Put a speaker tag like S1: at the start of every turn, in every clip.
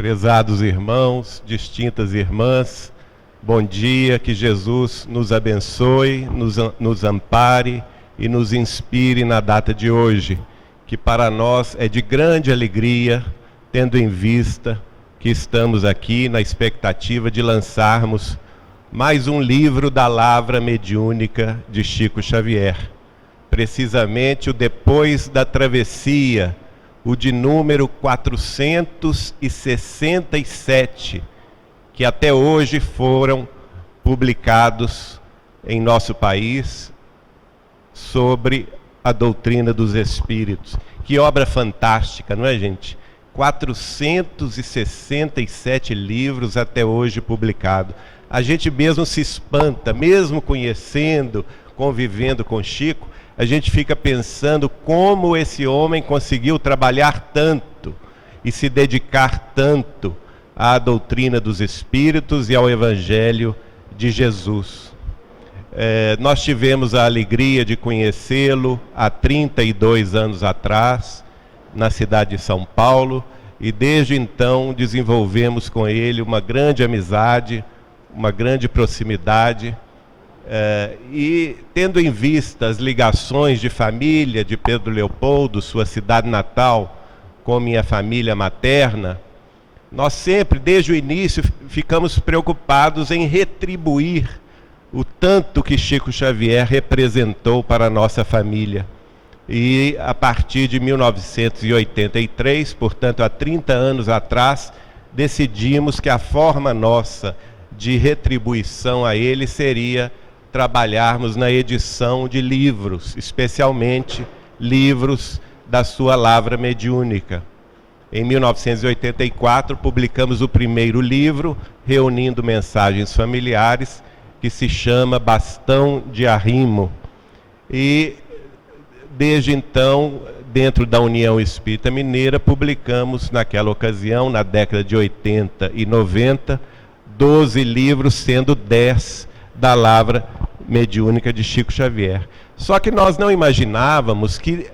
S1: Prezados irmãos, distintas irmãs, bom dia, que Jesus nos abençoe, nos ampare e nos inspire na data de hoje, que para nós é de grande alegria, tendo em vista que estamos aqui na expectativa de lançarmos mais um livro da Lavra Mediúnica de Chico Xavier. Precisamente o Depois da Travessia, o de número 467, que até hoje foram publicados em nosso país sobre a doutrina dos espíritos. Que obra fantástica, não é, gente? 467 livros até hoje publicados. A gente mesmo se espanta, mesmo conhecendo, convivendo com Chico, a gente fica pensando como esse homem conseguiu trabalhar tanto e se dedicar tanto à doutrina dos Espíritos e ao Evangelho de Jesus. Nós tivemos a alegria de conhecê-lo há 32 anos atrás, na cidade de São Paulo, e desde então desenvolvemos com ele uma grande amizade, uma grande proximidade, e tendo em vista as ligações de família de Pedro Leopoldo, sua cidade natal, com minha família materna, nós sempre, desde o início, ficamos preocupados em retribuir o tanto que Chico Xavier representou para a nossa família. E a partir de 1983, portanto há 30 anos atrás, decidimos que a forma nossa de retribuição a ele seria trabalharmos na edição de livros, especialmente livros da sua Lavra Mediúnica. Em 1984, publicamos o primeiro livro, reunindo mensagens familiares, que se chama Bastão de Arrimo. E, desde então, dentro da União Espírita Mineira, publicamos, naquela ocasião, na década de 80 e 90, 12 livros, sendo 10 da Lavra Mediúnica de Chico Xavier. Só que nós não imaginávamos que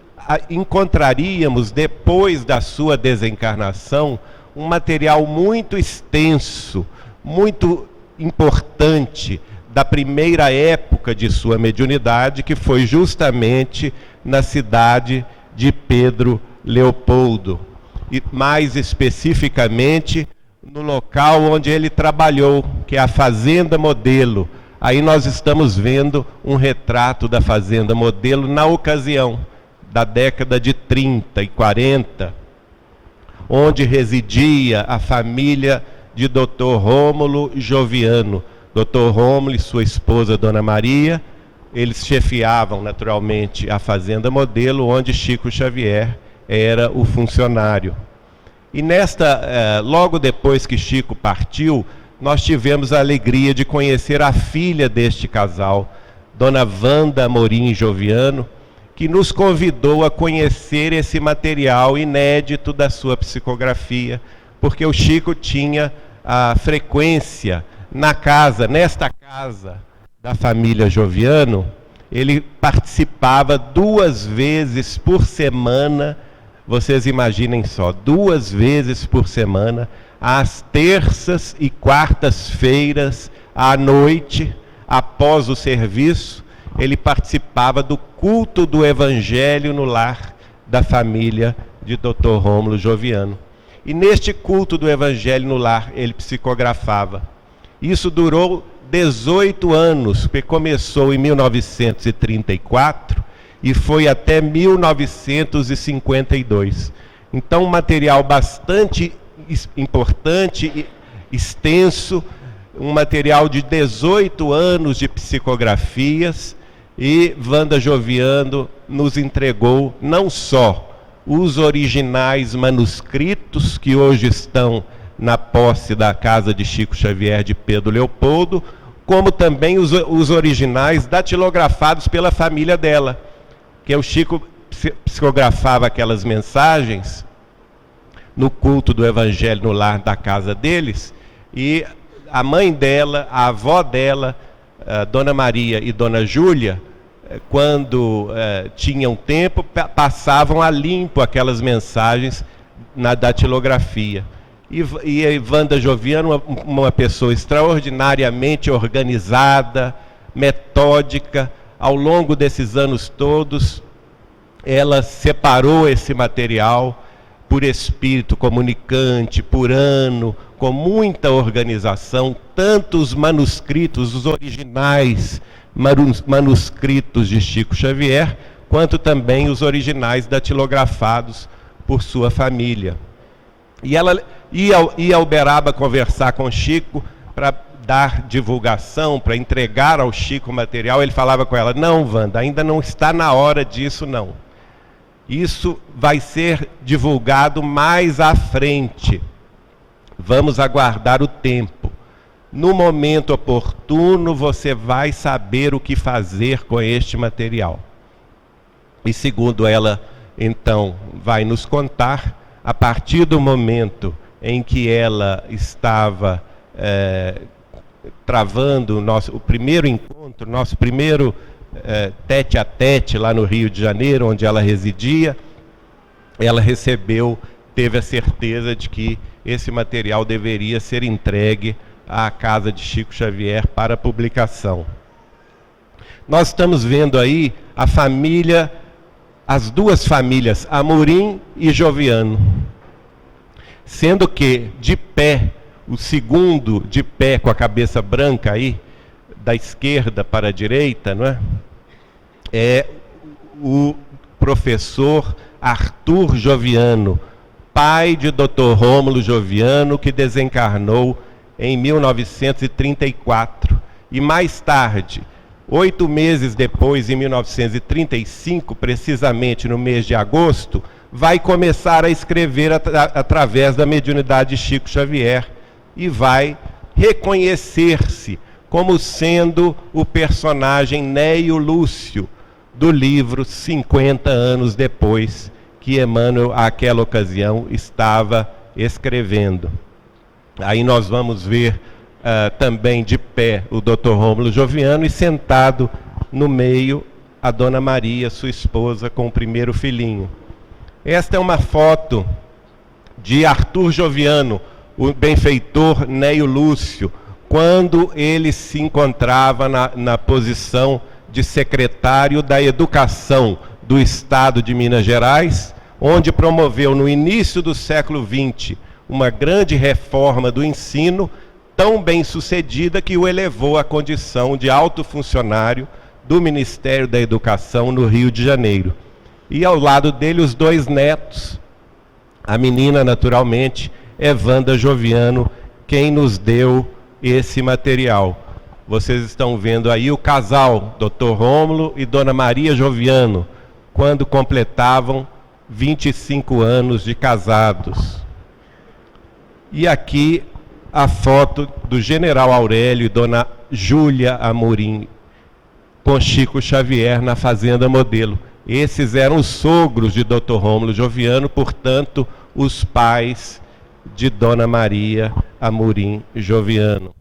S1: encontraríamos, depois da sua desencarnação, um material muito extenso, muito importante, da primeira época de sua mediunidade, que foi justamente na cidade de Pedro Leopoldo, e mais especificamente no local onde ele trabalhou, que é a Fazenda Modelo. Aí nós estamos vendo um retrato da Fazenda Modelo na ocasião da década de 30 e 40, onde residia a família de Dr. Rômulo Joviano. Dr. Rômulo e sua esposa, Dona Maria, eles chefiavam naturalmente a Fazenda Modelo, onde Chico Xavier era o funcionário. E logo depois que Chico partiu, nós tivemos a alegria de conhecer a filha deste casal, Dona Wanda Amorim Joviano, que nos convidou a conhecer esse material inédito da sua psicografia, porque o Chico tinha a frequência nesta casa da família Joviano, ele participava 2 vezes por semana, vocês imaginem só, 2 vezes por semana, às terças e quartas-feiras, à noite, após o serviço, ele participava do culto do Evangelho no lar da família de Dr. Rômulo Joviano. E neste culto do Evangelho no lar, ele psicografava. Isso durou 18 anos, porque começou em 1934 e foi até 1952. Então, um material bastante importante e extenso, um material de 18 anos de psicografias, e Wanda Joviano nos entregou não só os originais manuscritos que hoje estão na posse da casa de Chico Xavier de Pedro Leopoldo, como também os originais datilografados pela família dela, que o Chico psicografava aquelas mensagens no culto do Evangelho no lar da casa deles, e a mãe dela, a avó dela, Dona Maria e Dona Júlia, quando tinham tempo, passavam a limpo aquelas mensagens na datilografia. E a Wanda Joviano, uma pessoa extraordinariamente organizada, metódica. Ao longo desses anos todos, ela separou esse material por espírito comunicante, por ano, com muita organização, tanto os manuscritos, os originais manuscritos de Chico Xavier, quanto também os originais datilografados por sua família. E ela ia ao Uberaba conversar com Chico para dar divulgação, para entregar ao Chico o material. Ele falava com ela: não, Wanda, ainda não está na hora disso, não. Isso vai ser divulgado mais à frente. Vamos aguardar o tempo. No momento oportuno, você vai saber o que fazer com este material. E segundo ela, então, vai nos contar, a partir do momento em que ela estava travando o primeiro encontro, nosso primeiro tete a tete lá no Rio de Janeiro, onde ela residia, ela teve a certeza de que esse material deveria ser entregue à casa de Chico Xavier para publicação. Nós estamos vendo aí as duas famílias, Amorim e Joviano, sendo que de pé, o segundo de pé com a cabeça branca aí, da esquerda para a direita, não é? É o professor Arthur Joviano, pai de Dr. Rômulo Joviano, que desencarnou em 1934. E mais tarde, 8 meses depois, em 1935, precisamente no mês de agosto, vai começar a escrever através da mediunidade de Chico Xavier e vai reconhecer-se como sendo o personagem Neio Lúcio do livro 50 anos depois que Emmanuel, àquela ocasião, estava escrevendo. Aí nós vamos ver também de pé o Dr. Rômulo Joviano e sentado no meio a Dona Maria, sua esposa, com o primeiro filhinho. Esta é uma foto de Arthur Joviano, o benfeitor Neio Lúcio, quando ele se encontrava na posição de secretário da Educação do Estado de Minas Gerais, onde promoveu no início do século XX uma grande reforma do ensino, tão bem sucedida que o elevou à condição de alto funcionário do Ministério da Educação no Rio de Janeiro. E ao lado dele os 2 netos, a menina naturalmente é Wanda Joviano, quem nos deu esse material. Vocês estão vendo aí o casal, Dr. Rômulo e Dona Maria Joviano, quando completavam 25 anos de casados. E aqui a foto do General Aurélio e Dona Júlia Amorim, com Chico Xavier na Fazenda Modelo. Esses eram os sogros de Dr. Rômulo Joviano, portanto, os pais de Dona Maria Amorim Joviano.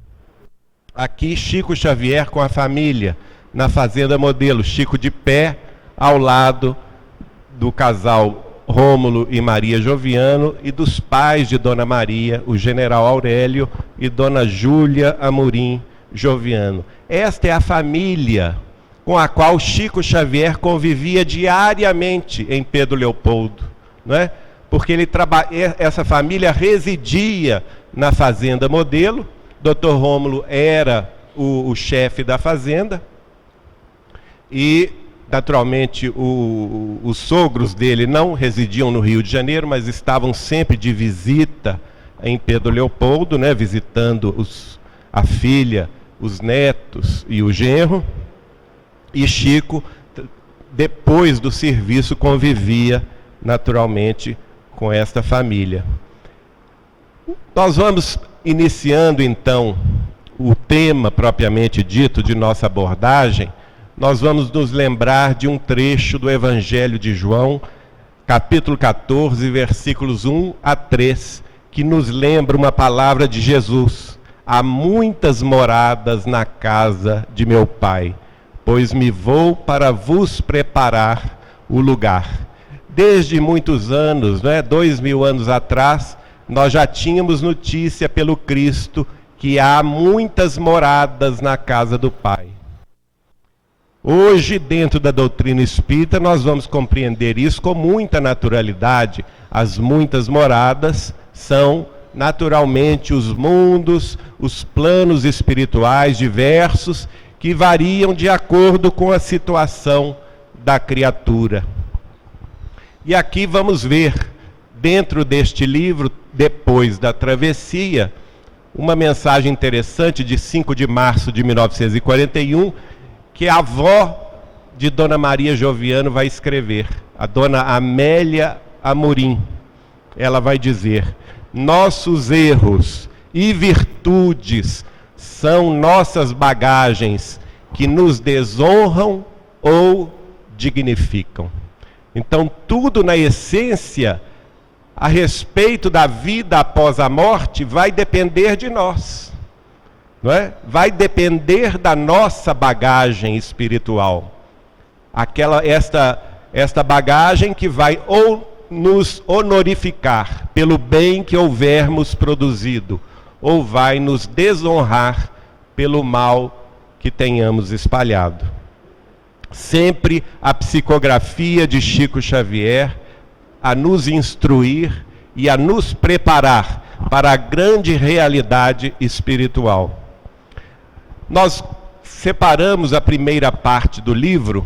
S1: Aqui Chico Xavier com a família na Fazenda Modelo, Chico de pé ao lado do casal Rômulo e Maria Joviano e dos pais de Dona Maria, o General Aurélio e Dona Júlia Amorim Joviano. Esta é a família com a qual Chico Xavier convivia diariamente em Pedro Leopoldo, não é? Porque essa família residia na Fazenda Modelo. Dr. Rômulo era o chefe da fazenda e, naturalmente, os sogros dele não residiam no Rio de Janeiro, mas estavam sempre de visita em Pedro Leopoldo, né, visitando a filha, os netos e o genro. E Chico, depois do serviço, convivia naturalmente com esta família. Nós vamos iniciando então o tema propriamente dito de nossa abordagem. Nós vamos nos lembrar de um trecho do Evangelho de João, capítulo 14, versículos 1 a 3, que nos lembra uma palavra de Jesus: há muitas moradas na casa de meu Pai, pois me vou para vos preparar o lugar. Desde muitos anos, 2000 anos atrás, nós já tínhamos notícia pelo Cristo que há muitas moradas na casa do Pai. Hoje, dentro da doutrina espírita, nós vamos compreender isso com muita naturalidade. As muitas moradas são, naturalmente, os mundos, os planos espirituais diversos, que variam de acordo com a situação da criatura. E aqui vamos ver, dentro deste livro, depois da travessia, uma mensagem interessante de 5 de março de 1941, que a avó de Dona Maria Joviano vai escrever, a Dona Amélia Amorim. Ela vai dizer: nossos erros e virtudes são nossas bagagens que nos desonram ou dignificam. Então, tudo na essência, a respeito da vida após a morte, vai depender de nós. Não é? Vai depender da nossa bagagem espiritual. Esta bagagem que vai ou nos honorificar pelo bem que houvermos produzido, ou vai nos desonrar pelo mal que tenhamos espalhado. Sempre a psicografia de Chico Xavier a nos instruir e a nos preparar para a grande realidade espiritual. Nós separamos a primeira parte do livro,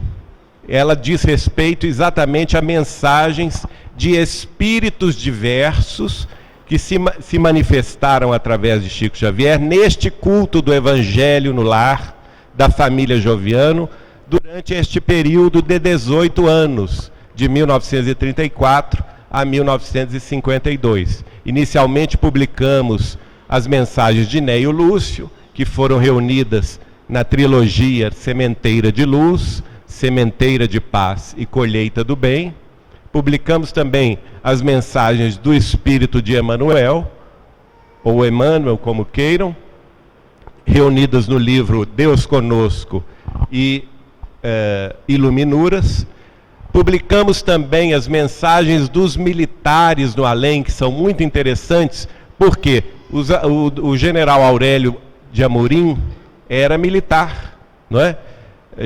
S1: ela diz respeito exatamente a mensagens de espíritos diversos que se manifestaram através de Chico Xavier neste culto do Evangelho no lar da família Joviano, durante este período de 18 anos, de 1934 a 1952. Inicialmente publicamos as mensagens de Neio Lúcio, que foram reunidas na trilogia Sementeira de Luz, Sementeira de Paz e Colheita do Bem. Publicamos também as mensagens do Espírito de Emmanuel, ou Emmanuel, como queiram, reunidas no livro Deus Conosco e Iluminuras. Publicamos também as mensagens dos militares no além, que são muito interessantes, porque o general Aurélio de Amorim era militar, não é?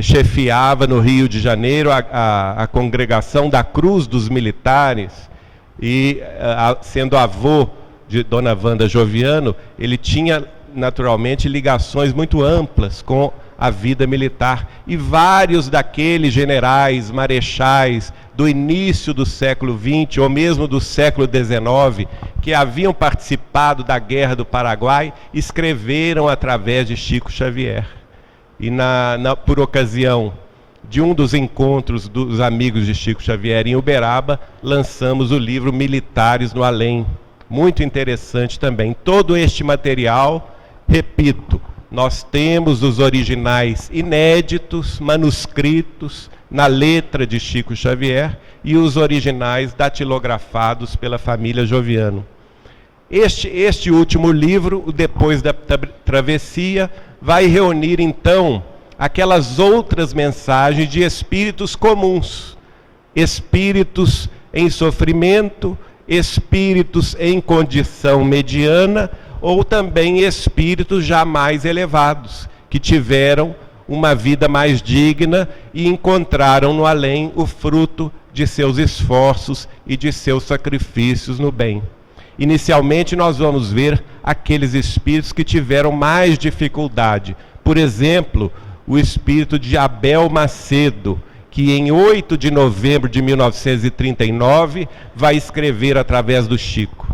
S1: Chefiava no Rio de Janeiro a congregação da Cruz dos Militares, e sendo avô de Dona Wanda Joviano, ele tinha naturalmente ligações muito amplas com a vida militar, e vários daqueles generais, marechais do início do século XX ou mesmo do século XIX, que haviam participado da Guerra do Paraguai, escreveram através de Chico Xavier. E por ocasião de um dos encontros dos amigos de Chico Xavier em Uberaba, lançamos o livro Militares no Além, muito interessante também. Todo este material, repito, nós temos os originais inéditos, manuscritos, na letra de Chico Xavier, e os originais datilografados pela família Joviano. Este último livro, o Depois da Travessia, vai reunir então aquelas outras mensagens de espíritos comuns, espíritos em sofrimento, espíritos em condição mediana, ou também espíritos já mais elevados, que tiveram uma vida mais digna e encontraram no além o fruto de seus esforços e de seus sacrifícios no bem. Inicialmente nós vamos ver aqueles espíritos que tiveram mais dificuldade. Por exemplo, o espírito de Abel Macedo, que em 8 de novembro de 1939 vai escrever através do Chico: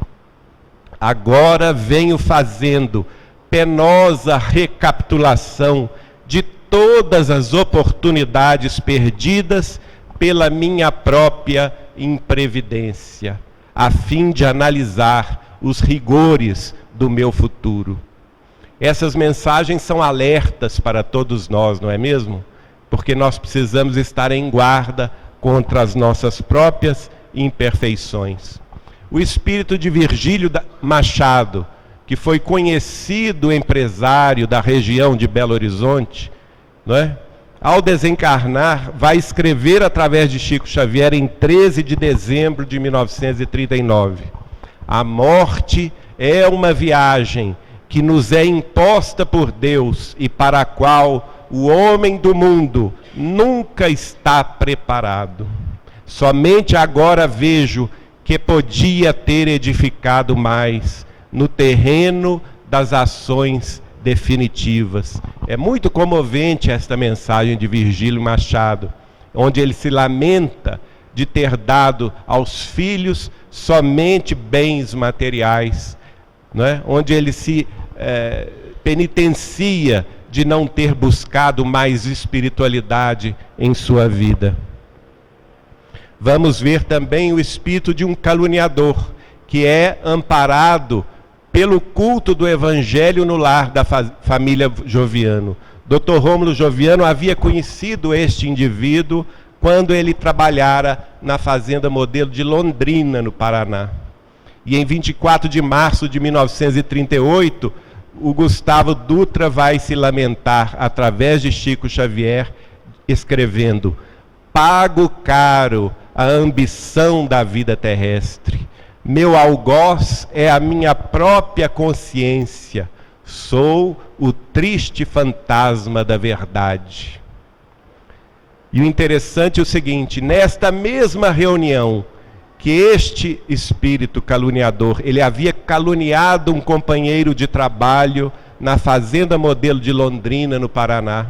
S1: agora venho fazendo penosa recapitulação de todas as oportunidades perdidas pela minha própria imprevidência, a fim de analisar os rigores do meu futuro. Essas mensagens são alertas para todos nós, não é mesmo? Porque nós precisamos estar em guarda contra as nossas próprias imperfeições. O espírito de Virgílio Machado, que foi conhecido empresário da região de Belo Horizonte, não é? Ao desencarnar, vai escrever através de Chico Xavier em 13 de dezembro de 1939: A morte é uma viagem que nos é imposta por Deus e para a qual o homem do mundo nunca está preparado. Somente agora vejo que podia ter edificado mais no terreno das ações definitivas. É muito comovente esta mensagem de Virgílio Machado, onde ele se lamenta de ter dado aos filhos somente bens materiais, não é? Onde ele se penitencia de não ter buscado mais espiritualidade em sua vida. Vamos ver também o espírito de um caluniador, que é amparado pelo culto do Evangelho no lar da família Joviano. Dr. Rômulo Joviano havia conhecido este indivíduo quando ele trabalhara na Fazenda Modelo de Londrina, no Paraná. E em 24 de março de 1938, o Gustavo Dutra vai se lamentar através de Chico Xavier, escrevendo: pago caro a ambição da vida terrestre. Meu algoz é a minha própria consciência. Sou o triste fantasma da verdade. E o interessante é o seguinte: nesta mesma reunião que este espírito caluniador, ele havia caluniado um companheiro de trabalho na Fazenda Modelo de Londrina, no Paraná,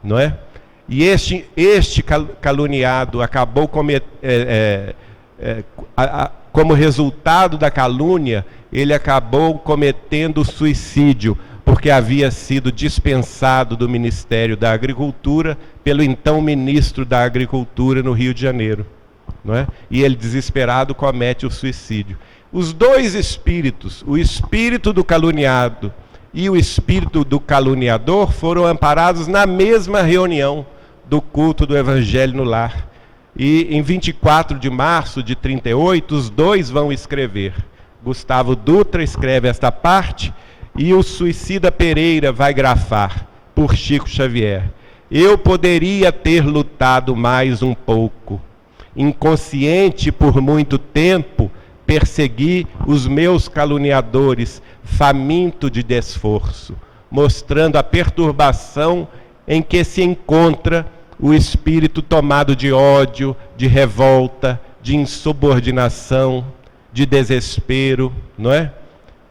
S1: não é? E este caluniado acabou como resultado da calúnia, ele acabou cometendo suicídio, porque havia sido dispensado do Ministério da Agricultura pelo então ministro da Agricultura no Rio de Janeiro, não é? E ele, desesperado, comete o suicídio. Os dois espíritos, o espírito do caluniado e o espírito do caluniador, foram amparados na mesma reunião do culto do Evangelho no lar. E em 24 de março de 38, os dois vão escrever. Gustavo Dutra escreve esta parte e o suicida Pereira vai grafar por Chico Xavier: eu poderia ter lutado mais um pouco. Inconsciente por muito tempo, persegui os meus caluniadores, faminto de desforço, mostrando a perturbação em que se encontra o espírito tomado de ódio, de revolta, de insubordinação, de desespero, não é?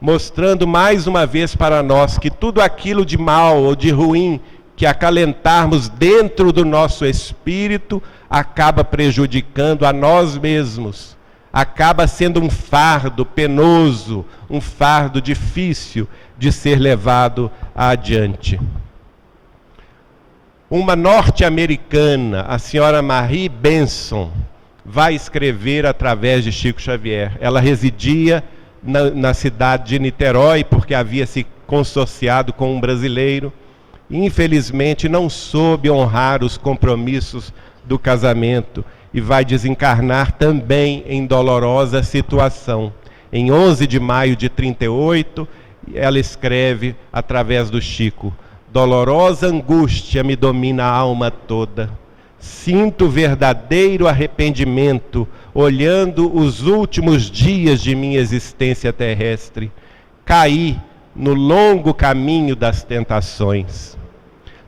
S1: Mostrando mais uma vez para nós que tudo aquilo de mal ou de ruim que acalentarmos dentro do nosso espírito acaba prejudicando a nós mesmos, acaba sendo um fardo penoso, um fardo difícil de ser levado adiante. Uma norte-americana, a senhora Marie Benson, vai escrever através de Chico Xavier. Ela residia na cidade de Niterói, porque havia se consorciado com um brasileiro. Infelizmente não soube honrar os compromissos do casamento e vai desencarnar também em dolorosa situação. Em 11 de maio de 38, ela escreve através do Chico: dolorosa angústia me domina a alma toda. Sinto verdadeiro arrependimento, olhando os últimos dias de minha existência terrestre. Caí no longo caminho das tentações.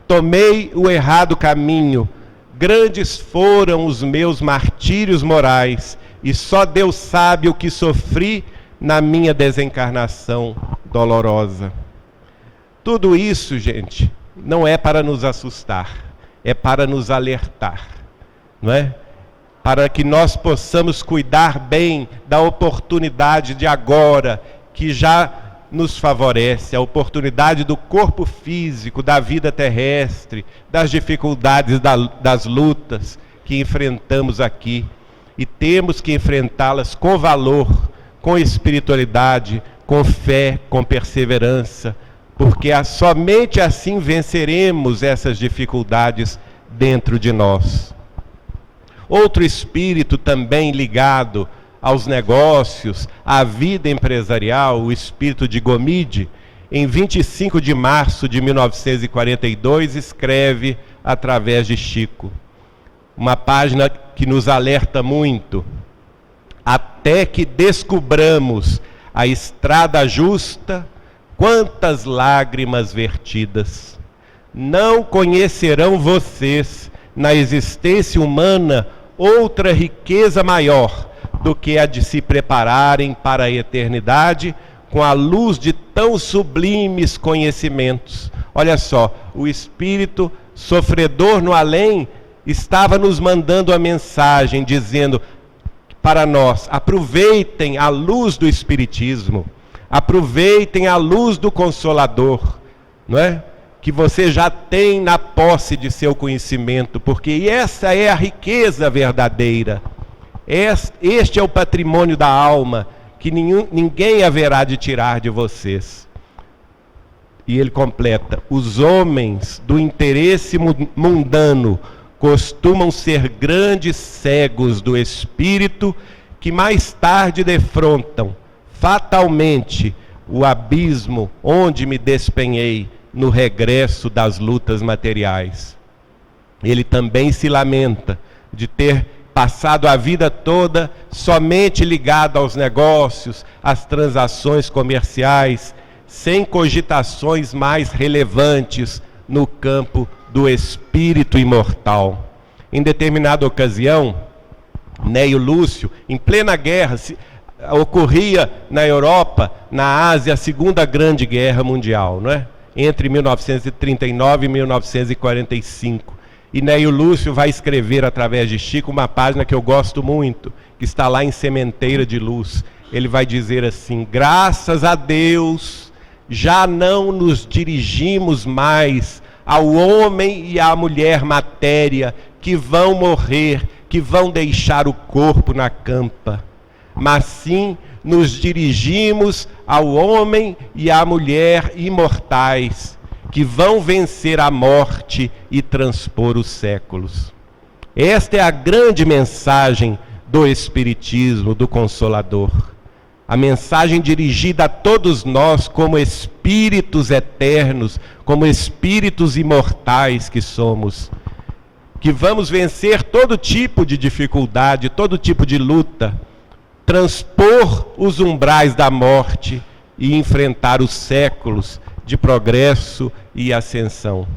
S1: Tomei o errado caminho, grandes foram os meus martírios morais, e só Deus sabe o que sofri na minha desencarnação dolorosa. Tudo isso, gente, não é para nos assustar, é para nos alertar, não é? Para que nós possamos cuidar bem da oportunidade de agora, que já nos favorece, a oportunidade do corpo físico, da vida terrestre, das dificuldades, das lutas que enfrentamos aqui. E temos que enfrentá-las com valor, com espiritualidade, com fé, com perseverança, porque somente assim venceremos essas dificuldades dentro de nós. Outro espírito também ligado aos negócios, à vida empresarial, o espírito de Gomide, em 25 de março de 1942, escreve através de Chico uma página que nos alerta muito. até que descubramos a estrada justa, quantas lágrimas vertidas. Não conhecerão vocês, na existência humana, outra riqueza maior do que a de se prepararem para a eternidade com a luz de tão sublimes conhecimentos. Olha só, o Espírito sofredor no além estava nos mandando a mensagem, dizendo para nós: aproveitem a luz do Espiritismo, aproveitem a luz do Consolador, não é? Que você já tem na posse de seu conhecimento, porque essa é a riqueza verdadeira. Este é o patrimônio da alma, que ninguém haverá de tirar de vocês. E ele completa: os homens do interesse mundano costumam ser grandes cegos do espírito, que mais tarde defrontam fatalmente o abismo onde me despenhei no regresso das lutas materiais. Ele também se lamenta de ter passado a vida toda somente ligado aos negócios, às transações comerciais, sem cogitações mais relevantes no campo do espírito imortal. Em determinada ocasião, Neio Lúcio, em plena guerra, ocorria na Europa, na Ásia, a Segunda Grande Guerra Mundial, não é? Entre 1939 e 1945. E Neio Lúcio vai escrever através de Chico uma página que eu gosto muito, que está lá em Sementeira de Luz. Ele vai dizer assim: graças a Deus, já não nos dirigimos mais ao homem e à mulher matéria que vão morrer, que vão deixar o corpo na campa, mas sim nos dirigimos ao homem e à mulher imortais, que vão vencer a morte e transpor os séculos. Esta é a grande mensagem do Espiritismo, do Consolador. A mensagem dirigida a todos nós como espíritos eternos, como espíritos imortais que somos, que vamos vencer todo tipo de dificuldade, todo tipo de luta, transpor os umbrais da morte e enfrentar os séculos de progresso e ascensão.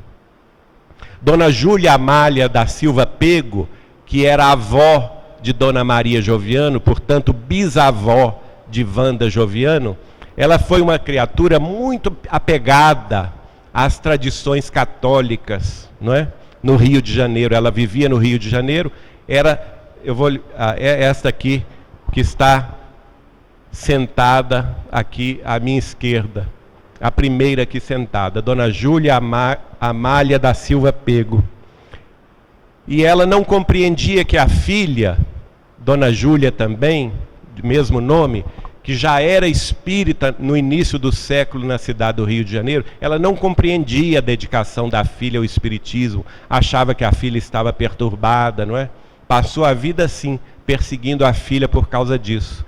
S1: Dona Júlia Amália da Silva Pego, que era avó de Dona Maria Joviano, portanto bisavó de Wanda Joviano, ela foi uma criatura muito apegada às tradições católicas, não é? No Rio de Janeiro, ela vivia no Rio de Janeiro. É esta aqui que está sentada aqui à minha esquerda, a primeira aqui sentada, Dona Júlia Amália da Silva Pego. E ela não compreendia que a filha, Dona Júlia também, do mesmo nome, que já era espírita no início do século na cidade do Rio de Janeiro, ela não compreendia a dedicação da filha ao espiritismo, achava que a filha estava perturbada, não é? Passou a vida assim, perseguindo a filha por causa disso.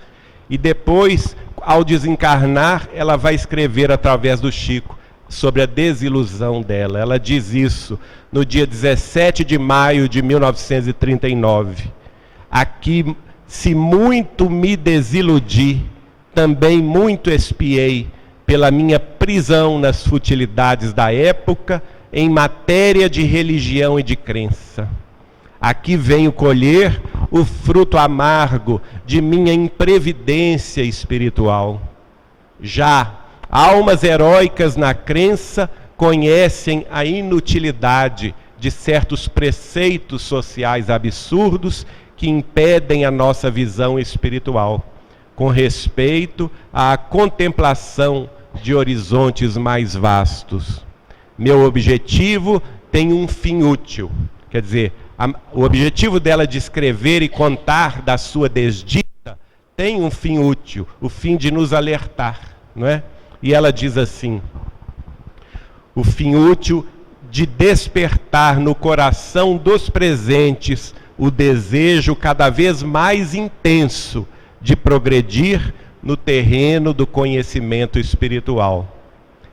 S1: E depois, ao desencarnar, ela vai escrever através do Chico sobre a desilusão dela. Ela diz isso no dia 17 de maio de 1939. Aqui, se muito me desiludi, também muito expiei pela minha prisão nas futilidades da época em matéria de religião e de crença. Aqui venho colher o fruto amargo de minha imprevidência espiritual. Já almas heróicas na crença conhecem a inutilidade de certos preceitos sociais absurdos que impedem a nossa visão espiritual, com respeito à contemplação de horizontes mais vastos. Meu objetivo tem um fim útil, quer dizer, o objetivo dela de escrever e contar da sua desdita tem um fim útil, o fim de nos alertar, não é? E ela diz assim: o fim útil de despertar no coração dos presentes o desejo cada vez mais intenso de progredir no terreno do conhecimento espiritual.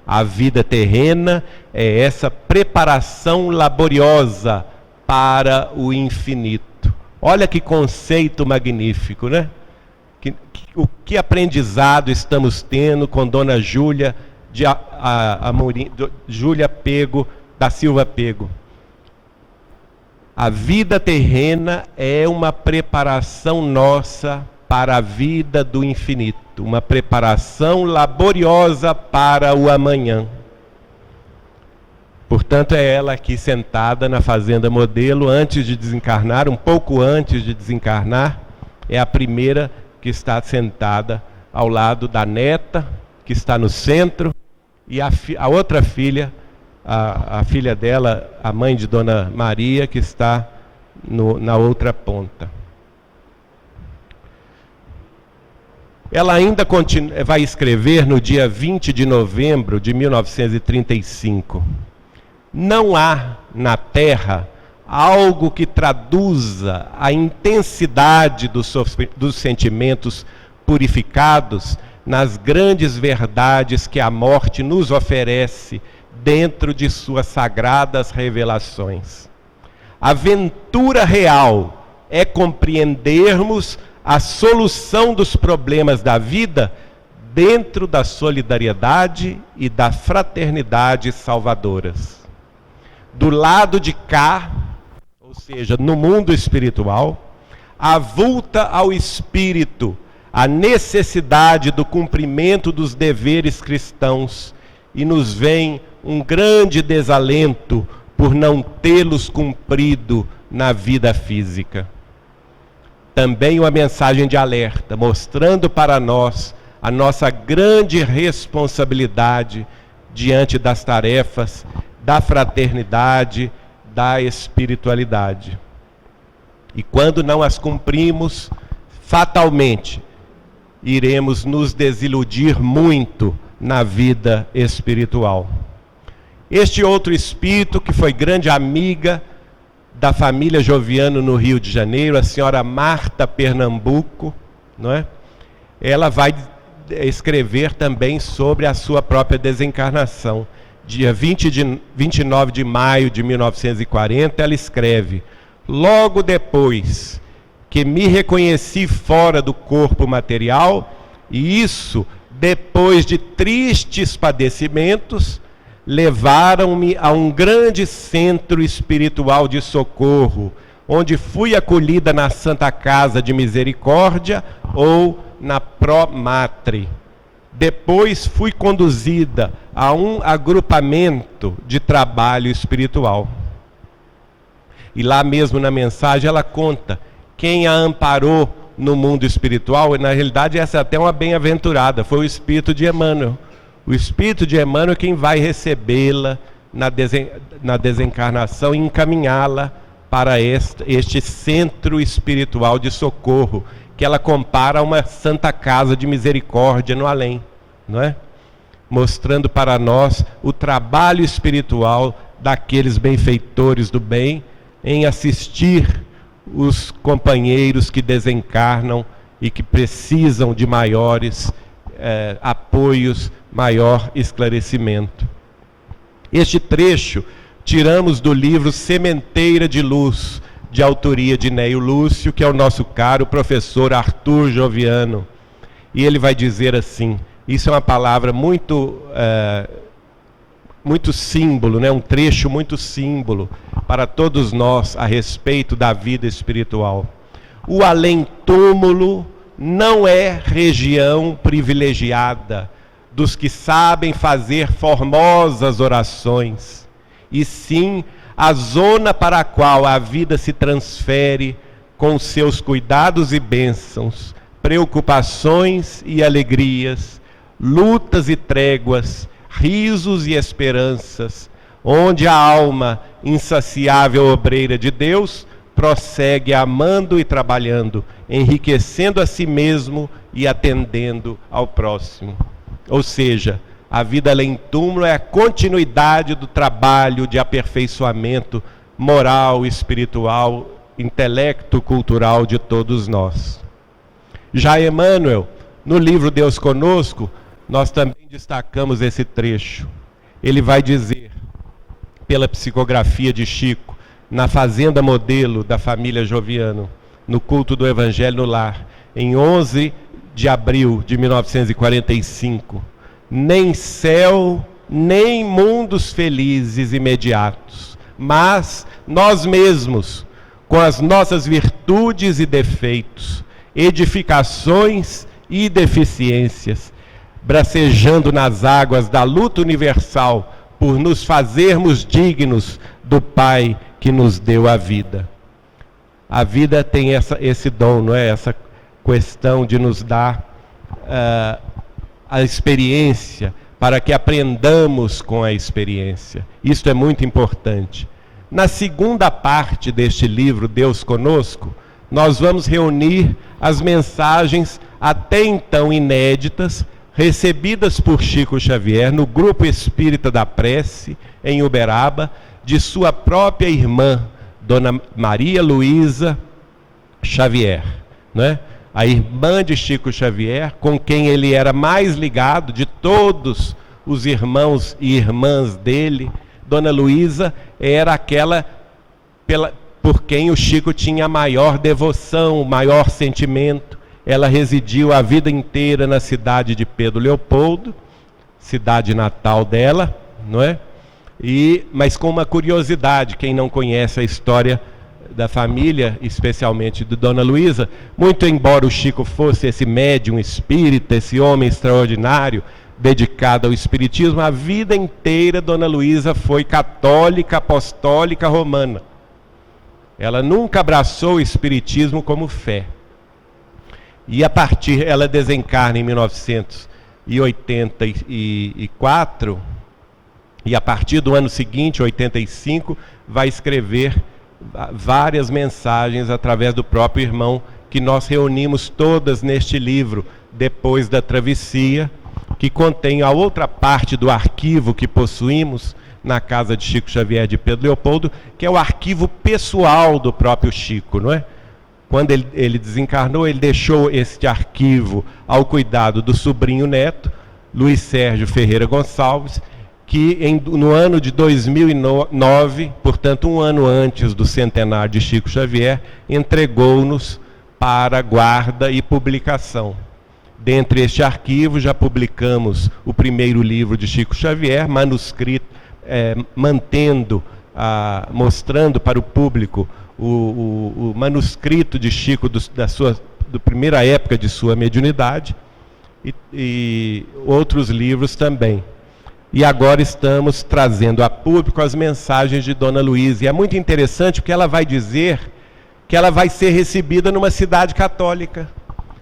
S1: A vida terrena é essa preparação laboriosa para o infinito. Olha que conceito magnífico, né? O que aprendizado estamos tendo com Dona Júlia, Júlia Pego, da Silva Pego. A vida terrena é uma preparação nossa para a vida do infinito, uma preparação laboriosa para o amanhã. Portanto, é ela aqui sentada na Fazenda Modelo, antes de desencarnar, um pouco antes de desencarnar, é a primeira que está sentada ao lado da neta, que está no centro, e a outra filha, a filha dela, a mãe de Dona Maria, que está na outra ponta. Ela ainda vai escrever no dia 20 de novembro de 1935. Não há na Terra algo que traduza a intensidade dos sentimentos purificados nas grandes verdades que a morte nos oferece dentro de suas sagradas revelações. A aventura real é compreendermos a solução dos problemas da vida dentro da solidariedade e da fraternidade salvadoras. Do lado de cá, ou seja, no mundo espiritual, avulta ao espírito a necessidade do cumprimento dos deveres cristãos e nos vem um grande desalento por não tê-los cumprido na vida física. Também uma mensagem de alerta, mostrando para nós a nossa grande responsabilidade diante das tarefas da fraternidade, da espiritualidade. E quando não as cumprimos, fatalmente, iremos nos desiludir muito na vida espiritual. Este outro espírito, que foi grande amiga da família Joviano no Rio de Janeiro, a senhora Marta Pernambuco, não é? Ela vai escrever também sobre a sua própria desencarnação. Dia 29 de maio de 1940, ela escreve: logo depois que me reconheci fora do corpo material, e isso depois de tristes padecimentos, levaram-me a um grande centro espiritual de socorro, onde fui acolhida na Santa Casa de Misericórdia ou na Pro Matre. Depois fui conduzida a um agrupamento de trabalho espiritual. E lá mesmo na mensagem ela conta quem a amparou no mundo espiritual, e na realidade essa é até uma bem-aventurada, foi o Espírito de Emmanuel. O Espírito de Emmanuel é quem vai recebê-la na desencarnação e encaminhá-la para este centro espiritual de socorro, que ela compara a uma Santa Casa de Misericórdia no além, não é? Mostrando para nós o trabalho espiritual daqueles benfeitores do bem em assistir os companheiros que desencarnam e que precisam de maiores apoios, maior esclarecimento. Este trecho tiramos do livro Sementeira de Luz, de autoria de Neio Lúcio, que é o nosso caro professor Arthur Joviano. E ele vai dizer assim, isso é uma palavra muito símbolo, né? Um trecho muito símbolo para todos nós a respeito da vida espiritual. O além-túmulo não é região privilegiada dos que sabem fazer formosas orações, e sim a zona para a qual a vida se transfere com seus cuidados e bênçãos, preocupações e alegrias, lutas e tréguas, risos e esperanças, onde a alma, insaciável obreira de Deus, prossegue amando e trabalhando, enriquecendo a si mesmo e atendendo ao próximo. Ou seja, a vida além-túmulo é a continuidade do trabalho de aperfeiçoamento moral, espiritual, intelecto-cultural de todos nós. Já Emmanuel, no livro Deus Conosco, nós também destacamos esse trecho. Ele vai dizer, pela psicografia de Chico, na Fazenda Modelo da família Joviano, no culto do Evangelho no Lar, em 11 de abril de 1945. Nem céu, nem mundos felizes imediatos, mas nós mesmos, com as nossas virtudes e defeitos, edificações e deficiências, bracejando nas águas da luta universal por nos fazermos dignos do Pai que nos deu a vida. A vida tem esse dom, não é? Essa questão de nos dar a experiência, para que aprendamos com a experiência. Isto é muito importante. Na segunda parte deste livro, Deus Conosco, nós vamos reunir as mensagens até então inéditas, recebidas por Chico Xavier no Grupo Espírita da Prece, em Uberaba, de sua própria irmã, Dona Maria Luísa Xavier, né? A irmã de Chico Xavier, com quem ele era mais ligado de todos os irmãos e irmãs dele. Dona Luísa era aquela por quem o Chico tinha a maior devoção, o maior sentimento. Ela residiu a vida inteira na cidade de Pedro Leopoldo, cidade natal dela, não é? Mas com uma curiosidade, quem não conhece a história da família, especialmente de Dona Luísa, muito embora o Chico fosse esse médium espírita, esse homem extraordinário, dedicado ao espiritismo, a vida inteira Dona Luísa foi católica, apostólica, romana. Ela nunca abraçou o espiritismo como fé. E ela desencarna em 1984, e a partir do ano seguinte, 85, vai escrever várias mensagens através do próprio irmão, que nós reunimos todas neste livro, Depois da Travessia, que contém a outra parte do arquivo que possuímos na casa de Chico Xavier de Pedro Leopoldo, que é o arquivo pessoal do próprio Chico, não é? Quando ele desencarnou, ele deixou este arquivo ao cuidado do sobrinho neto, Luiz Sérgio Ferreira Gonçalves, que no ano de 2009, portanto um ano antes do centenário de Chico Xavier, entregou-nos para guarda e publicação. Dentre este arquivo já publicamos o primeiro livro de Chico Xavier, manuscrito, mostrando para o público o manuscrito de Chico da primeira época de sua mediunidade, e outros livros também. E agora estamos trazendo a público as mensagens de Dona Luísa. E é muito interessante porque ela vai dizer que ela vai ser recebida numa cidade católica,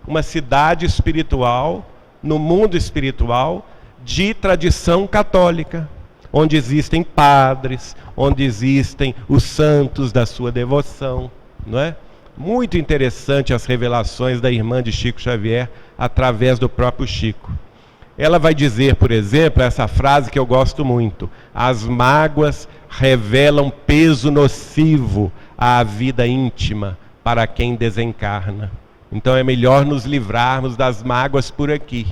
S1: uma cidade espiritual, no mundo espiritual, de tradição católica, onde existem padres, onde existem os santos da sua devoção, não é? Muito interessante as revelações da irmã de Chico Xavier através do próprio Chico. Ela vai dizer, por exemplo, essa frase que eu gosto muito: as mágoas revelam peso nocivo à vida íntima para quem desencarna. Então é melhor nos livrarmos das mágoas por aqui,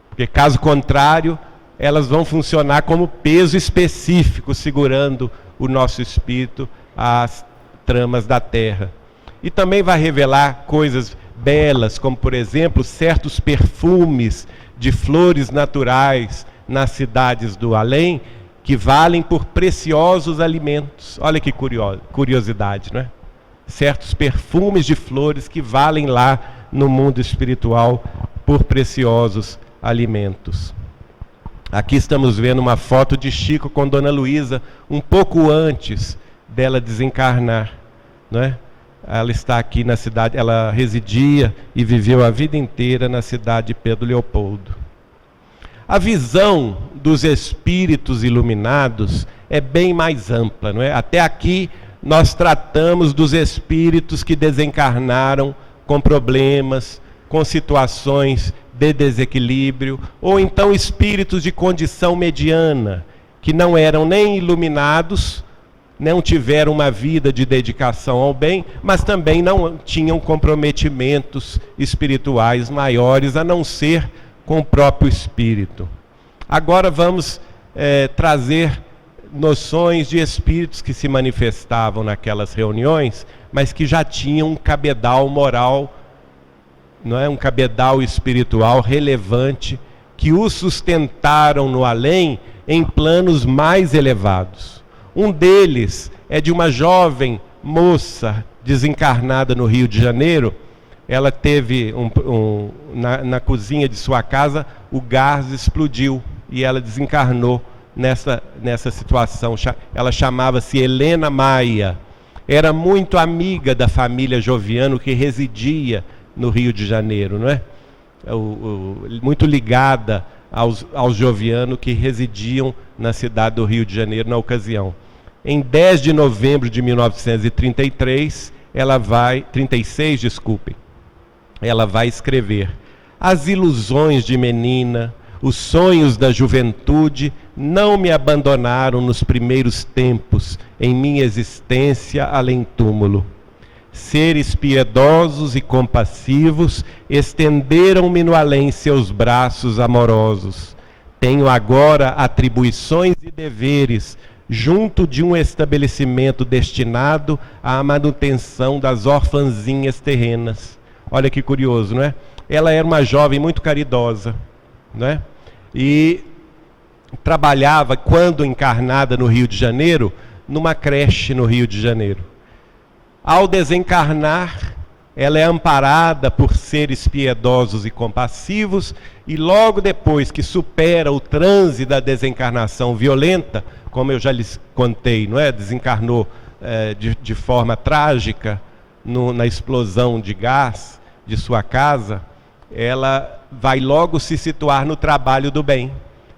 S1: porque caso contrário, elas vão funcionar como peso específico, segurando o nosso espírito às tramas da terra. E também vai revelar coisas belas, como por exemplo, certos perfumes de flores naturais nas cidades do além, que valem por preciosos alimentos. Olha que curiosidade, não é? Certos perfumes de flores que valem lá no mundo espiritual por preciosos alimentos. Aqui estamos vendo uma foto de Chico com Dona Luísa, um pouco antes dela desencarnar, não é? Ela está aqui na cidade, ela residia e viveu a vida inteira na cidade de Pedro Leopoldo. A visão dos espíritos iluminados é bem mais ampla, não é? Até aqui nós tratamos dos espíritos que desencarnaram com problemas, com situações de desequilíbrio, ou então espíritos de condição mediana, que não eram nem iluminados, não tiveram uma vida de dedicação ao bem, mas também não tinham comprometimentos espirituais maiores, a não ser com o próprio espírito. Agora vamos trazer noções de espíritos que se manifestavam naquelas reuniões, mas que já tinham um cabedal moral não é, um cabedal espiritual relevante que o sustentaram no além em planos mais elevados. Um deles é de uma jovem moça desencarnada no Rio de Janeiro. Ela teve na cozinha de sua casa, o gás explodiu e ela desencarnou nessa situação. Ela chamava-se Helena Maia. Era muito amiga da família Joviano, que residia no Rio de Janeiro, não é? Muito ligada aos Joviano, que residiam na cidade do Rio de Janeiro na ocasião. Em 10 de novembro de 1933, ela vai escrever: as ilusões de menina, os sonhos da juventude não me abandonaram nos primeiros tempos em minha existência além-túmulo. Seres piedosos e compassivos estenderam-me no além seus braços amorosos. Tenho agora atribuições e deveres junto de um estabelecimento destinado à manutenção das orfanzinhas terrenas. Olha que curioso, não é? Ela era uma jovem muito caridosa, não é? E trabalhava, quando encarnada no Rio de Janeiro, numa creche no Rio de Janeiro. Ao desencarnar, ela é amparada por seres piedosos e compassivos, e logo depois que supera o transe da desencarnação violenta, como eu já lhes contei, não é? Desencarnou de forma trágica na explosão de gás de sua casa. Ela vai logo se situar no trabalho do bem.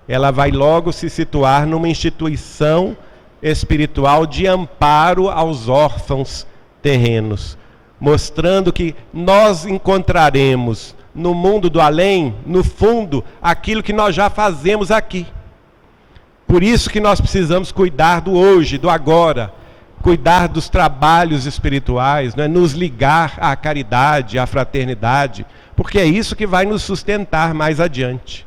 S1: Ela vai logo se situar numa instituição espiritual de amparo aos órfãos terrenos, mostrando que nós encontraremos no mundo do além, no fundo, aquilo que nós já fazemos aqui. Por isso que nós precisamos cuidar do hoje, do agora, cuidar dos trabalhos espirituais, né? Nos ligar à caridade, à fraternidade, porque é isso que vai nos sustentar mais adiante.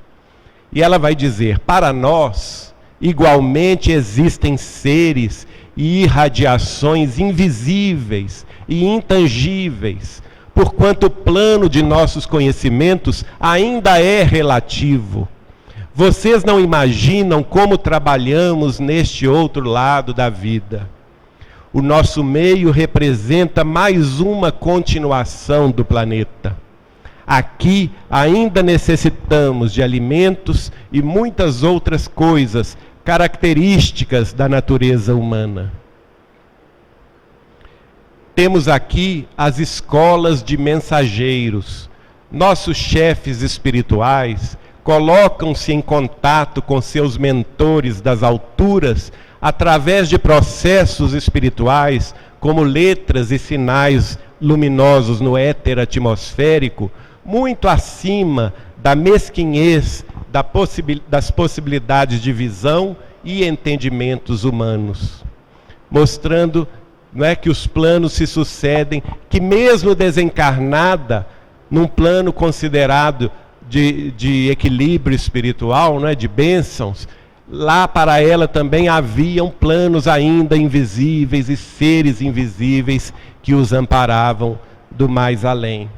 S1: E ela vai dizer: para nós, igualmente existem seres e irradiações invisíveis e intangíveis, porquanto o plano de nossos conhecimentos ainda é relativo. Vocês não imaginam como trabalhamos neste outro lado da vida. O nosso meio representa mais uma continuação do planeta. Aqui ainda necessitamos de alimentos e muitas outras coisas características da natureza humana. Temos aqui as escolas de mensageiros. Nossos chefes espirituais colocam-se em contato com seus mentores das alturas através de processos espirituais, como letras e sinais luminosos no éter atmosférico, muito acima da mesquinhez das possibilidades de visão e entendimentos humanos, mostrando, não é, que os planos se sucedem, que mesmo desencarnada, num plano considerado de equilíbrio espiritual, não é, de bênçãos, lá para ela também haviam planos ainda invisíveis e seres invisíveis que os amparavam do mais além.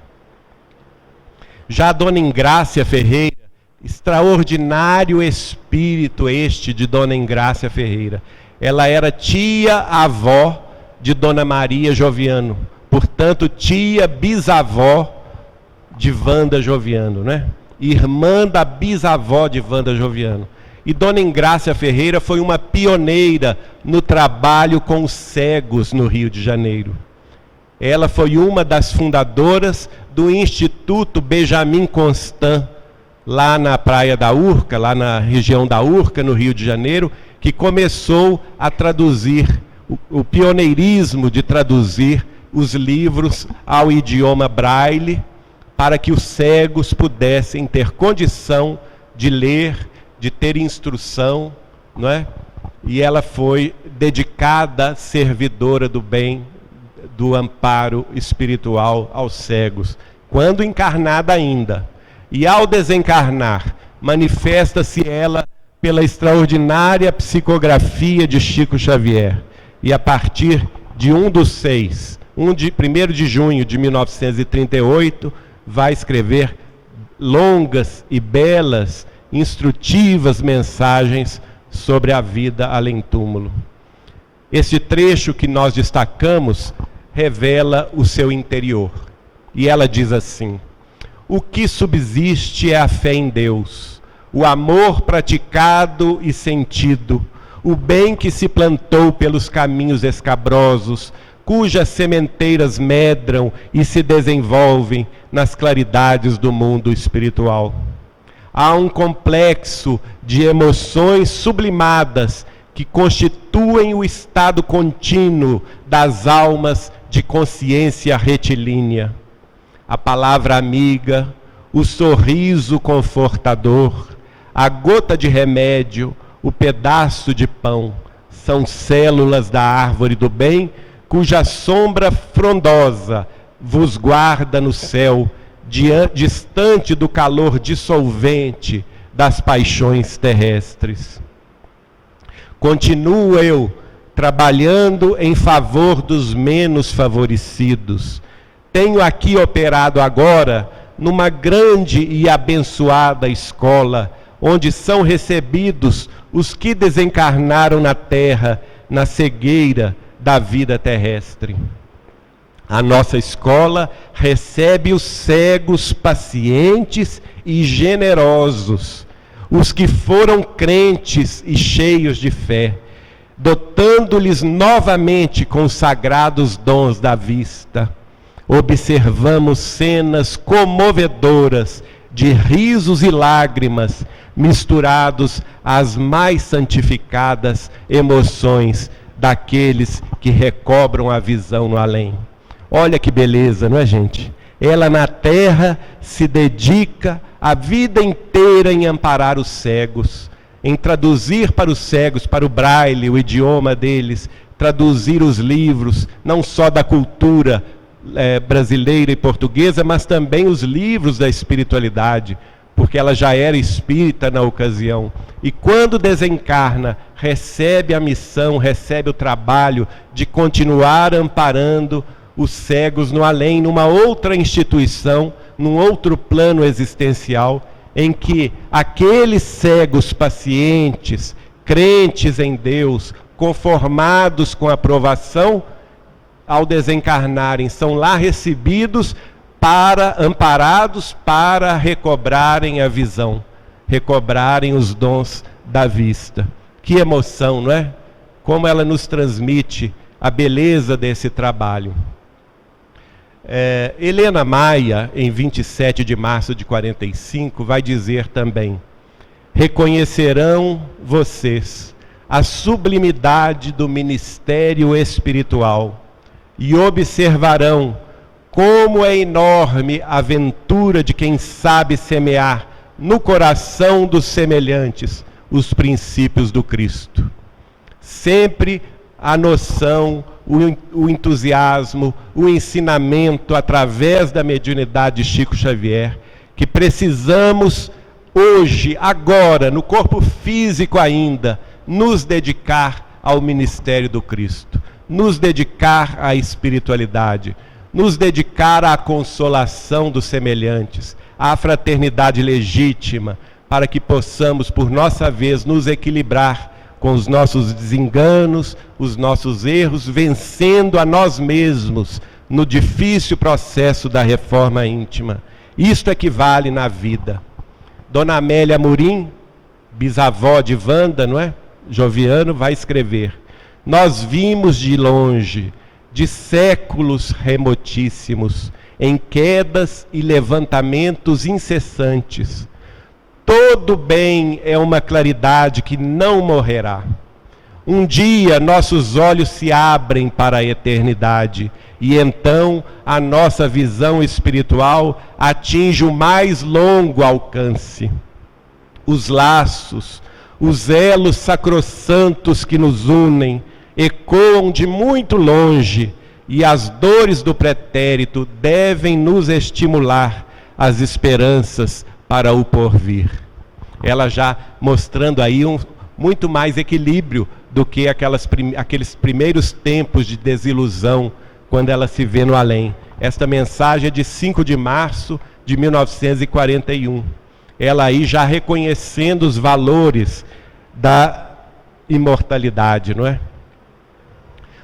S1: Já a Dona Engrácia Ferreira, extraordinário espírito este de Dona Engrácia Ferreira, ela era tia-avó de Dona Maria Joviano, portanto tia bisavó de Wanda Joviano, né? Irmã da bisavó de Wanda Joviano. E Dona Engrácia Ferreira foi uma pioneira no trabalho com os cegos no Rio de Janeiro. Ela foi uma das fundadoras do Instituto Benjamin Constant, lá na Praia da Urca, lá na região da Urca, no Rio de Janeiro, que começou a traduzir, o pioneirismo de traduzir os livros ao idioma braille, para que os cegos pudessem ter condição de ler, de ter instrução, não é? E ela foi dedicada servidora do bem, do amparo espiritual aos cegos, quando encarnada ainda. E ao desencarnar, manifesta-se ela pela extraordinária psicografia de Chico Xavier. E a partir de 1 de junho de 1938, vai escrever longas e belas, instrutivas mensagens sobre a vida além-túmulo. Este trecho que nós destacamos revela o seu interior. E ela diz assim: o que subsiste é a fé em Deus, o amor praticado e sentido, o bem que se plantou pelos caminhos escabrosos, cujas sementeiras medram e se desenvolvem nas claridades do mundo espiritual. Há um complexo de emoções sublimadas que constituem o estado contínuo das almas de consciência retilínea. A palavra amiga, o sorriso confortador, a gota de remédio, o pedaço de pão, são células da árvore do bem, cuja sombra frondosa vos guarda no céu, distante do calor dissolvente das paixões terrestres. Continuo eu trabalhando em favor dos menos favorecidos. Tenho aqui operado agora numa grande e abençoada escola, onde são recebidos os que desencarnaram na terra, na cegueira da vida terrestre. A nossa escola recebe os cegos pacientes e generosos, os que foram crentes e cheios de fé, dotando-lhes novamente com os sagrados dons da vista. Observamos cenas comovedoras de risos e lágrimas, misturados às mais santificadas emoções daqueles que recobram a visão no além. Olha que beleza, não é, gente? Ela na terra se dedica a vida inteira em amparar os cegos, em traduzir para os cegos, para o braille, o idioma deles, traduzir os livros, não só da cultura brasileira e portuguesa, mas também os livros da espiritualidade, porque ela já era espírita na ocasião. E quando desencarna, recebe a missão, recebe o trabalho de continuar amparando os cegos no além, numa outra instituição, num outro plano existencial, em que aqueles cegos pacientes, crentes em Deus, conformados com a aprovação, ao desencarnarem, são lá recebidos, amparados para recobrarem a visão, recobrarem os dons da vista. Que emoção, não é? Como ela nos transmite a beleza desse trabalho. Helena Maia, em 27 de março de 45, vai dizer também: reconhecerão vocês a sublimidade do ministério espiritual e observarão como é enorme a aventura de quem sabe semear no coração dos semelhantes os princípios do Cristo. Sempre a noção, o entusiasmo, o ensinamento através da mediunidade de Chico Xavier, que precisamos hoje, agora, no corpo físico ainda, nos dedicar ao ministério do Cristo, nos dedicar à espiritualidade, nos dedicar à consolação dos semelhantes, à fraternidade legítima, para que possamos, por nossa vez, nos equilibrar com os nossos desenganos, os nossos erros, vencendo a nós mesmos no difícil processo da reforma íntima. Isto é que vale na vida. Dona Amélia Amorim, bisavó de Wanda, não é? Joviano, vai escrever: nós vimos de longe, de séculos remotíssimos, em quedas e levantamentos incessantes. Todo bem é uma claridade que não morrerá. Um dia nossos olhos se abrem para a eternidade e então a nossa visão espiritual atinge o mais longo alcance. Os laços, os elos sacrossantos que nos unem ecoam de muito longe e as dores do pretérito devem nos estimular as esperanças para o porvir. Ela já mostrando aí muito mais equilíbrio do que aqueles primeiros tempos de desilusão, quando ela se vê no além. Esta mensagem é de 5 de março de 1941. Ela aí já reconhecendo os valores da imortalidade, não é?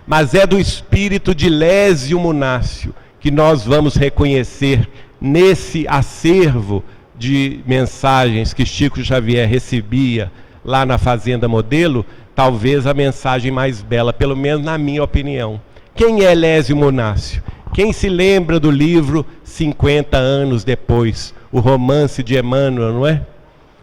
S1: Mas é do espírito de Lésio Munácio que nós vamos reconhecer nesse acervo de mensagens que Chico Xavier recebia lá na Fazenda Modelo, talvez a mensagem mais bela, pelo menos na minha opinião. Quem é Lésio Munácio? Quem se lembra do livro 50 anos depois, o romance de Emmanuel, não é?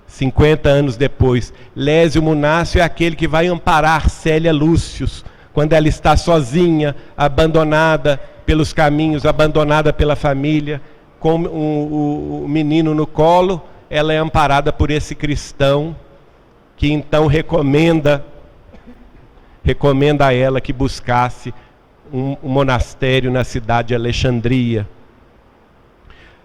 S1: 50 anos depois. Lésio Munácio é aquele que vai amparar Célia Lúcius, quando ela está sozinha, abandonada pelos caminhos, abandonada pela família, com o menino no colo, ela é amparada por esse cristão, que então recomenda a ela que buscasse um monastério na cidade de Alexandria.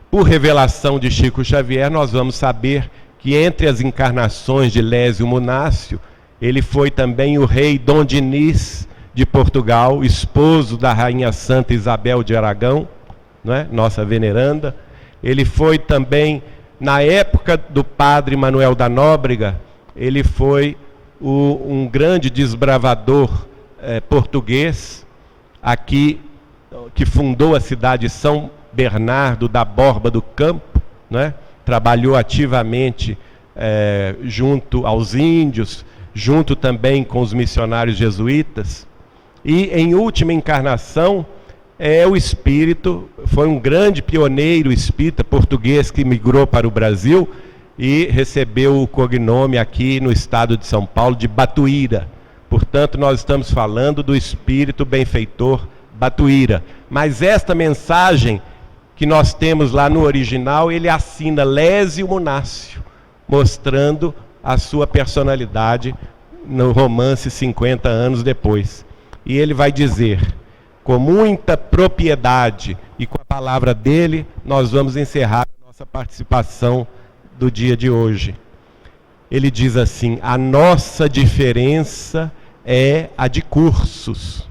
S1: Por revelação de Chico Xavier, nós vamos saber que entre as encarnações de Lésio Munácio, ele foi também o rei Dom Dinis de Portugal, esposo da rainha Santa Isabel de Aragão, não é? Nossa veneranda. Ele foi também, na época do padre Manuel da Nóbrega, ele foi um grande desbravador português, aqui, que fundou a cidade de São Bernardo da Borba do Campo, né? Trabalhou ativamente junto aos índios, junto também com os missionários jesuítas, e em última encarnação o espírito, foi um grande pioneiro espírita português que migrou para o Brasil e recebeu o cognome aqui no estado de São Paulo de Batuíra. Portanto, nós estamos falando do espírito benfeitor Batuíra. Mas esta mensagem que nós temos lá no original, ele assina Lésio Munácio, mostrando a sua personalidade no romance 50 anos depois. E ele vai dizer, com muita propriedade e com a palavra dele, nós vamos encerrar a nossa participação do dia de hoje. Ele diz assim: a nossa diferença é a de cursos,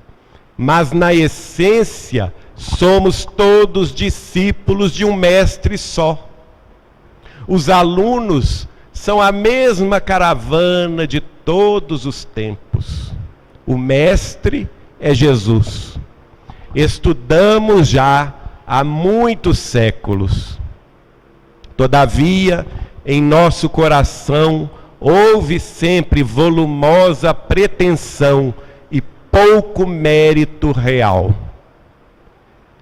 S1: mas na essência somos todos discípulos de um mestre só. Os alunos são a mesma caravana de todos os tempos. O mestre é Jesus. Estudamos já há muitos séculos. Todavia, em nosso coração houve sempre volumosa pretensão e pouco mérito real.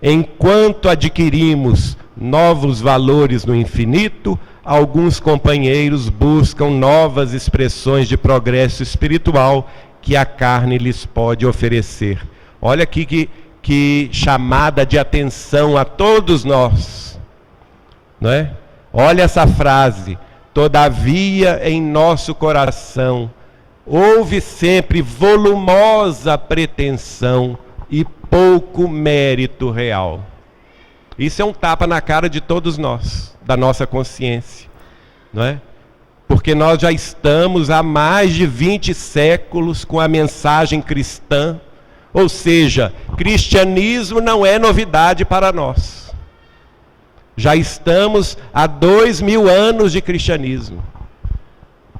S1: Enquanto adquirimos novos valores no infinito, alguns companheiros buscam novas expressões de progresso espiritual que a carne lhes pode oferecer. Olha aqui que chamada de atenção a todos nós, não é? Olha essa frase: todavia em nosso coração houve sempre volumosa pretensão e pouco mérito real. Isso é um tapa na cara de todos nós, da nossa consciência, não é? Porque nós já estamos há mais de 20 séculos com a mensagem cristã, ou seja, cristianismo não é novidade para nós. Já estamos há 2000 anos de cristianismo.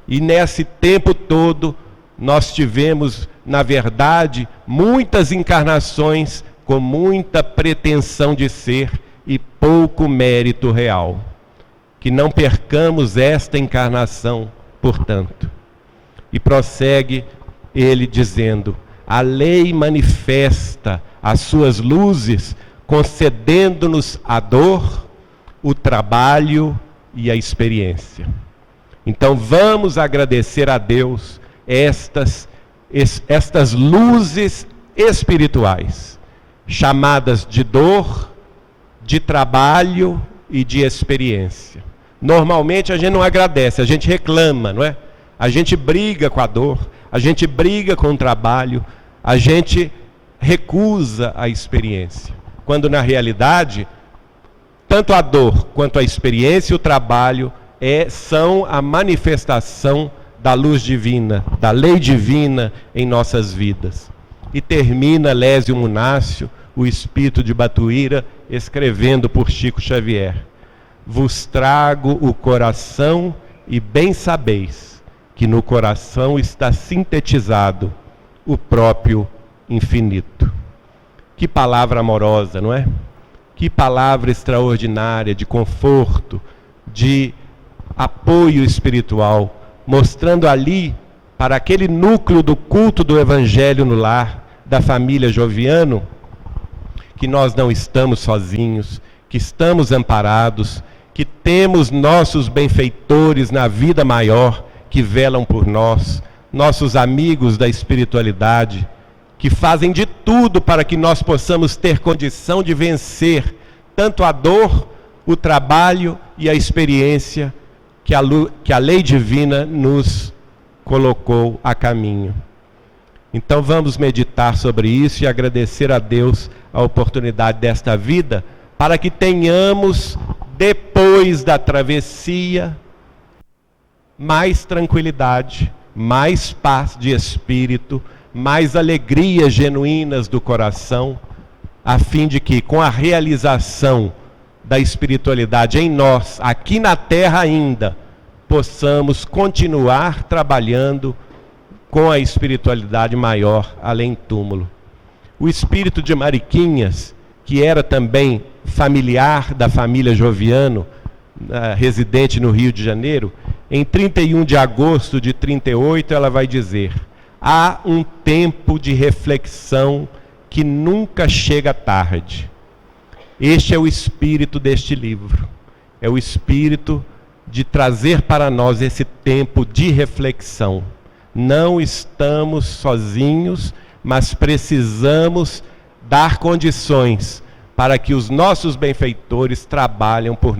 S1: E nesse tempo todo, nós tivemos, na verdade, muitas encarnações com muita pretensão de ser e pouco mérito real. Que não percamos esta encarnação, portanto. E prossegue ele dizendo: a lei manifesta as suas luzes, concedendo-nos a dor, o trabalho e a experiência. Então vamos agradecer a Deus estas luzes espirituais, chamadas de dor, de trabalho e de experiência. Normalmente a gente não agradece, a gente reclama, não é? A gente briga com a dor, a gente briga com o trabalho, a gente recusa a experiência. Quando na realidade, tanto a dor quanto a experiência e o trabalho são a manifestação da luz divina, da lei divina em nossas vidas. E termina Lésio Munácio, o espírito de Batuíra, escrevendo por Chico Xavier: vos trago o coração, e bem sabeis que no coração está sintetizado o próprio infinito. Que palavra amorosa, não é? Que palavra extraordinária de conforto, de apoio espiritual, mostrando ali, para aquele núcleo do culto do Evangelho no lar, da família Joviano, que nós não estamos sozinhos, que estamos amparados, que temos nossos benfeitores na vida maior, que velam por nós, nossos amigos da espiritualidade, que fazem de tudo para que nós possamos ter condição de vencer tanto a dor, o trabalho e a experiência que a lei divina nos colocou a caminho. Então vamos meditar sobre isso e agradecer a Deus a oportunidade desta vida, para que tenhamos, depois da travessia, mais tranquilidade, mais paz de espírito, mais alegrias genuínas do coração, a fim de que, com a realização da espiritualidade em nós, aqui na terra ainda, possamos continuar trabalhando com a espiritualidade maior, além túmulo. O espírito de Mariquinhas, que era também familiar da família Joviano, residente no Rio de Janeiro, em 31 de agosto de 38, ela vai dizer: há um tempo de reflexão que nunca chega tarde. Este é o espírito deste livro, é o espírito de trazer para nós esse tempo de reflexão. Não estamos sozinhos, mas precisamos dar condições para que os nossos benfeitores trabalhem por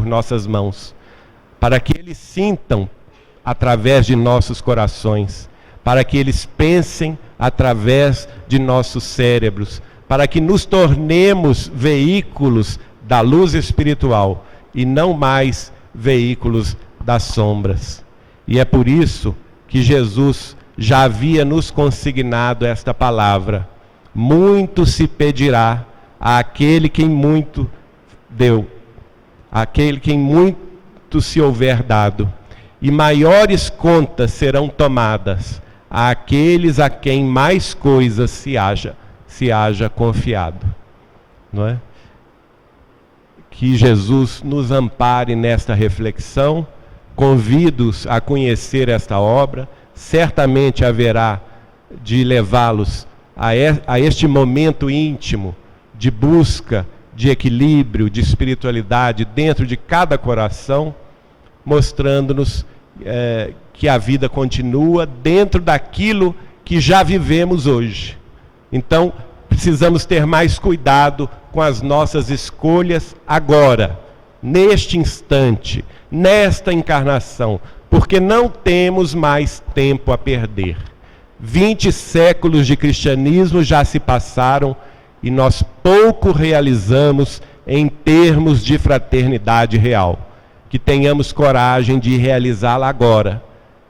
S1: nossas mãos, para que eles sintam através de nossos corações, para que eles pensem através de nossos cérebros, para que nos tornemos veículos da luz espiritual e não mais veículos das sombras. E é por isso que Jesus já havia nos consignado esta palavra: muito se pedirá àquele quem muito deu, àquele quem muito se houver dado, e maiores contas serão tomadas àqueles a quem mais coisas se haja confiado. Não é? Que Jesus nos ampare nesta reflexão. Convido-os a conhecer esta obra. Certamente haverá de levá-los a este momento íntimo de busca, de equilíbrio, de espiritualidade dentro de cada coração, mostrando-nos que a vida continua dentro daquilo que já vivemos hoje. Então, precisamos ter mais cuidado com as nossas escolhas agora, neste instante, nesta encarnação, porque não temos mais tempo a perder. 20 séculos de cristianismo já se passaram e nós pouco realizamos em termos de fraternidade real. Que tenhamos coragem de realizá-la agora,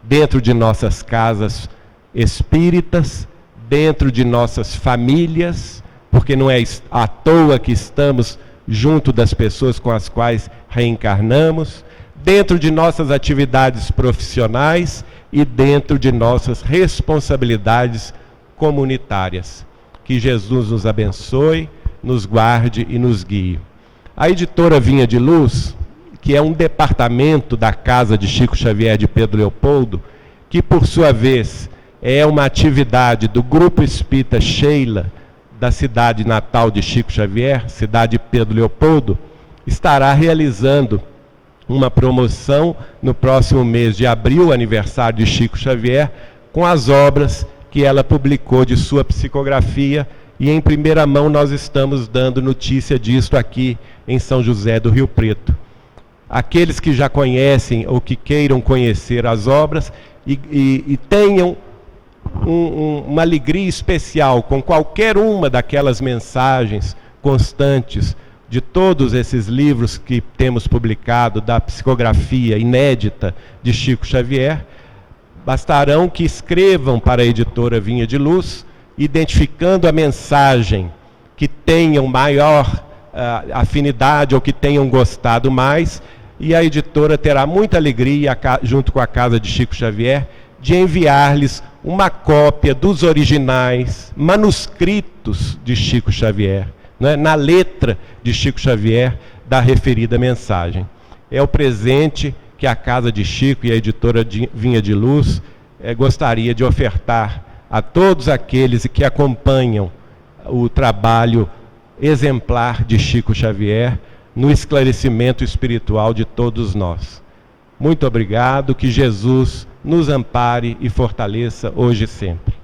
S1: dentro de nossas casas espíritas, dentro de nossas famílias, porque não é à toa que estamos junto das pessoas com as quais reencarnamos, dentro de nossas atividades profissionais e dentro de nossas responsabilidades comunitárias. Que Jesus nos abençoe, nos guarde e nos guie. A editora Vinha de Luz, que é um departamento da Casa de Chico Xavier de Pedro Leopoldo, que por sua vez é uma atividade do Grupo Espírita Sheila, da cidade natal de Chico Xavier, cidade de Pedro Leopoldo, estará realizando uma promoção no próximo mês de abril, aniversário de Chico Xavier, com as obras que ela publicou de sua psicografia, e em primeira mão nós estamos dando notícia disto aqui em São José do Rio Preto. Aqueles que já conhecem ou que queiram conhecer as obras e tenham uma alegria especial com qualquer uma daquelas mensagens constantes de todos esses livros que temos publicado, da psicografia inédita de Chico Xavier, bastarão que escrevam para a editora Vinha de Luz, identificando a mensagem que tenham maior afinidade ou que tenham gostado mais, e a editora terá muita alegria, junto com a Casa de Chico Xavier, de enviar-lhes uma cópia dos originais, manuscritos de Chico Xavier, né, na letra de Chico Xavier da referida mensagem. É o presente que a Casa de Chico e a editora Vinha de Luz gostaria de ofertar a todos aqueles que acompanham o trabalho exemplar de Chico Xavier no esclarecimento espiritual de todos nós. Muito obrigado, que Jesus nos ampare e fortaleça hoje e sempre.